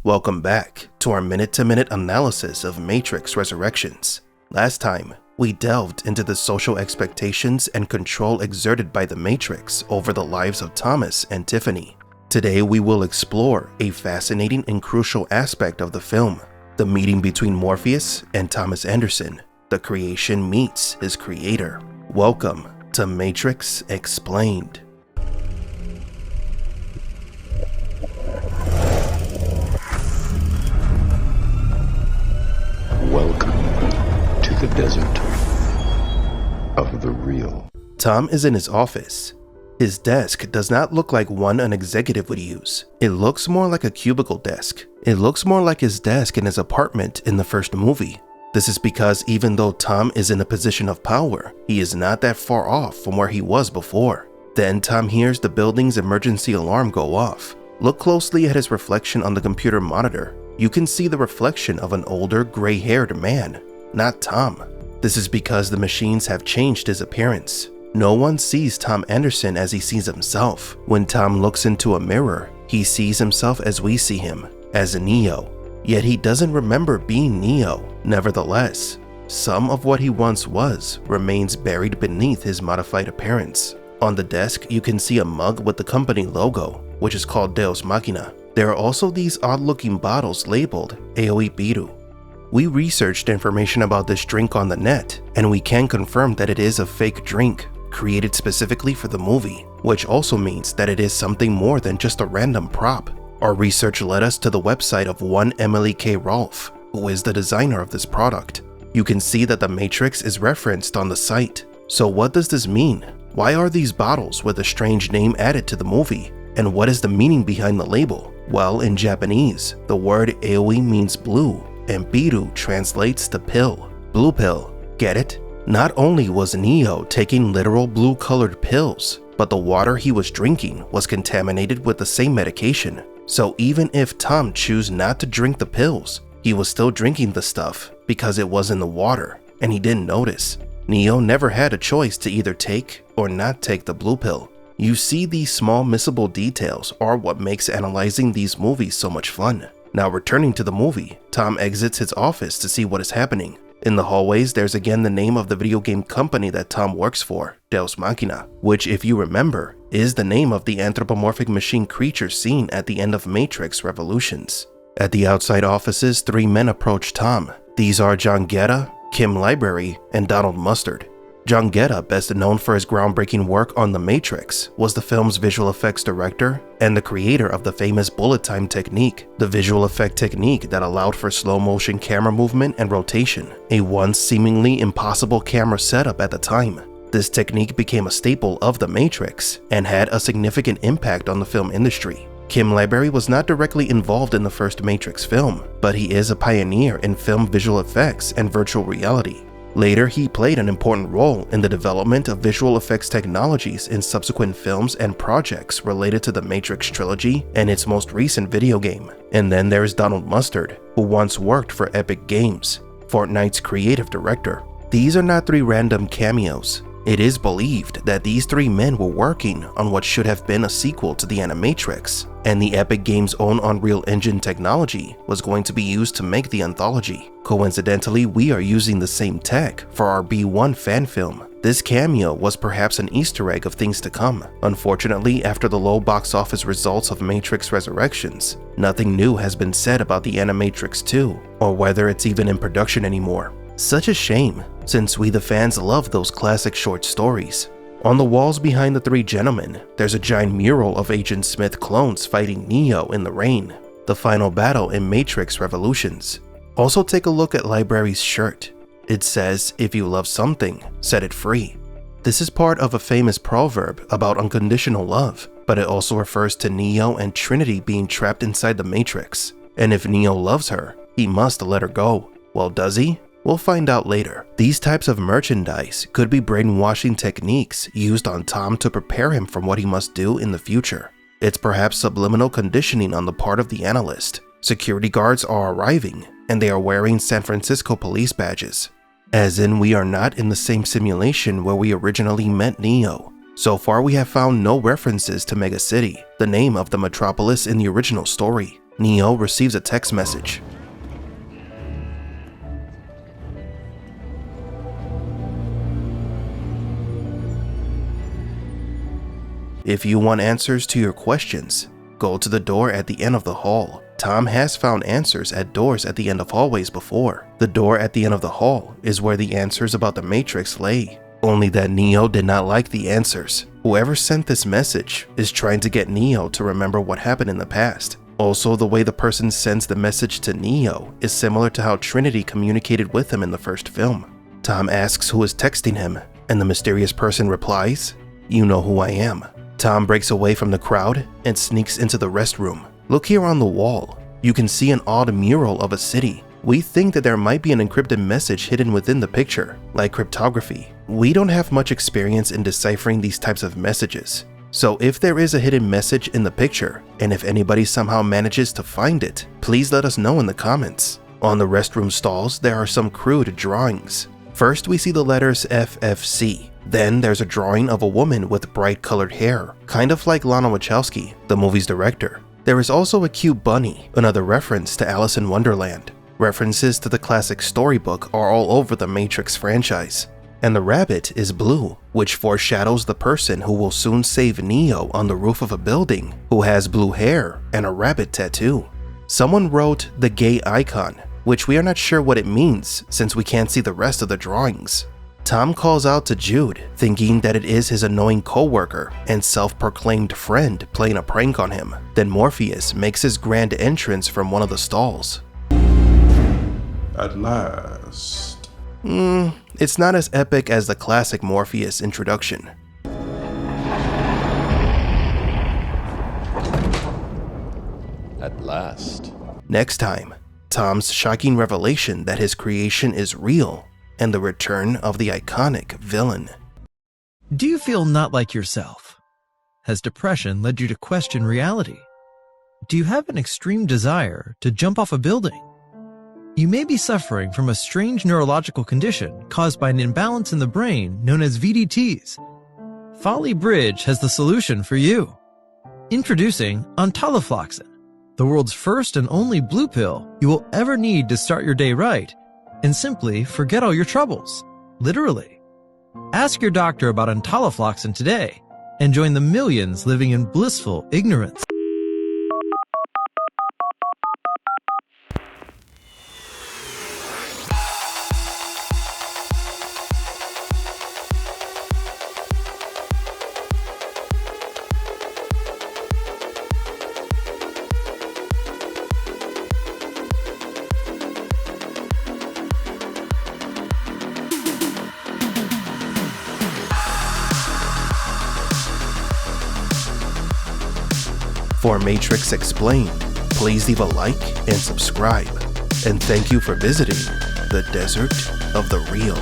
Welcome back to our minute-to-minute analysis of Matrix Resurrections. Last time, we delved into the social expectations and control exerted by the Matrix over the lives of Thomas and Tiffany. Today we will explore a fascinating and crucial aspect of the film, the meeting between Morpheus and Thomas Anderson. The creation meets his creator. Welcome to Matrix Explained. Welcome to the desert of the real. Tom is in his office. His desk does not look like one an executive would use. It looks more like a cubicle desk. It looks more like his desk in his apartment in the first movie. This is because even though Tom is in a position of power, he is not that far off from where he was before. Then Tom hears the building's emergency alarm go off. Look closely at his reflection on the computer monitor. You can see the reflection of an older, gray-haired man, not Tom. This is because the machines have changed his appearance. No one sees Tom Anderson as he sees himself. When Tom looks into a mirror, he sees himself as we see him, as Neo. Yet he doesn't remember being Neo. Nevertheless, some of what he once was remains buried beneath his modified appearance. On the desk, you can see a mug with the company logo, which is called Deus Machina. There are also these odd-looking bottles labeled Aoi Biru. We researched information about this drink on the net, and we can confirm that it is a fake drink, created specifically for the movie, which also means that it is something more than just a random prop. Our research led us to the website of one Emily K. Rolfe, who is the designer of this product. You can see that the Matrix is referenced on the site. So what does this mean? Why are these bottles with a strange name added to the movie? And what is the meaning behind the label? Well, in Japanese, the word Aoi means blue, and Biru translates to pill. Blue pill, get it? Not only was Neo taking literal blue-colored pills, but the water he was drinking was contaminated with the same medication. So even if Tom chose not to drink the pills, he was still drinking the stuff because it was in the water, and he didn't notice. Neo never had a choice to either take or not take the blue pill. You see, these small missable details are what makes analyzing these movies so much fun. Now returning to the movie, Tom exits his office to see what is happening. In the hallways, there's again the name of the video game company that Tom works for, Deus Machina, which, if you remember, is the name of the anthropomorphic machine creature seen at the end of Matrix Revolutions. At the outside offices, three men approach Tom. These are John Getta, Kim Library, and Donald Mustard. John Getta, best known for his groundbreaking work on The Matrix, was the film's visual effects director and the creator of the famous bullet time technique, the visual effect technique that allowed for slow-motion camera movement and rotation, a once seemingly impossible camera setup at the time. This technique became a staple of The Matrix and had a significant impact on the film industry. Kim Library was not directly involved in the first Matrix film, but he is a pioneer in film visual effects and virtual reality. Later, he played an important role in the development of visual effects technologies in subsequent films and projects related to the Matrix trilogy and its most recent video game. And then there's Donald Mustard, who once worked for Epic Games, Fortnite's creative director. These are not three random cameos. It is believed that these three men were working on what should have been a sequel to the Animatrix, and the Epic Games' own Unreal Engine technology was going to be used to make the anthology. Coincidentally, we are using the same tech for our B1 fan film. This cameo was perhaps an Easter egg of things to come. Unfortunately, after the low box office results of Matrix Resurrections, nothing new has been said about the Animatrix 2, or whether it's even in production anymore. Such a shame, since we the fans love those classic short stories. On the walls behind the three gentlemen, there's a giant mural of Agent Smith clones fighting Neo in the rain, the final battle in Matrix Revolutions. Also take a look at Library's shirt. It says, "If you love something, set it free." This is part of a famous proverb about unconditional love, but it also refers to Neo and Trinity being trapped inside the Matrix. And if Neo loves her, he must let her go. Well, does he? We'll find out later. These types of merchandise could be brainwashing techniques used on Tom to prepare him for what he must do in the future. It's perhaps subliminal conditioning on the part of the analyst. Security guards are arriving, and they are wearing San Francisco police badges. As in, we are not in the same simulation where we originally met Neo. So far, we have found no references to Mega City, the name of the metropolis in the original story. Neo receives a text message. If you want answers to your questions, go to the door at the end of the hall. Tom has found answers at doors at the end of hallways before. The door at the end of the hall is where the answers about the Matrix lay. Only that Neo did not like the answers. Whoever sent this message is trying to get Neo to remember what happened in the past. Also, the way the person sends the message to Neo is similar to how Trinity communicated with him in the first film. Tom asks who is texting him, and the mysterious person replies, "You know who I am." Tom breaks away from the crowd and sneaks into the restroom. Look here on the wall. You can see an odd mural of a city. We think that there might be an encrypted message hidden within the picture, like cryptography. We don't have much experience in deciphering these types of messages. So if there is a hidden message in the picture, and if anybody somehow manages to find it, please let us know in the comments. On the restroom stalls, there are some crude drawings. First, we see the letters FFC. Then there's a drawing of a woman with bright colored hair, kind of like Lana Wachowski, the movie's director. There is also a cute bunny, another reference to Alice in Wonderland. References to the classic storybook are all over the Matrix franchise. And the rabbit is blue, which foreshadows the person who will soon save Neo on the roof of a building, who has blue hair and a rabbit tattoo. Someone wrote the gay icon, which we are not sure what it means since we can't see the rest of the drawings. Tom calls out to Jude, thinking that it is his annoying co-worker and self-proclaimed friend playing a prank on him. Then Morpheus makes his grand entrance from one of the stalls. At last. It's not as epic as the classic Morpheus introduction. At last. Next time, Tom's shocking revelation that his creation is real and the return of the iconic villain. Do you feel not like yourself? Has depression led you to question reality? Do you have an extreme desire to jump off a building? You may be suffering from a strange neurological condition caused by an imbalance in the brain known as VDTs. Folly Bridge has the solution for you. Introducing Entalofloxacin, the world's first and only blue pill you will ever need to start your day right and simply forget all your troubles, literally. Ask your doctor about Entalofloxacin today and join the millions living in blissful ignorance. For Matrix Explained, please leave a like and subscribe. And thank you for visiting the Desert of the Real.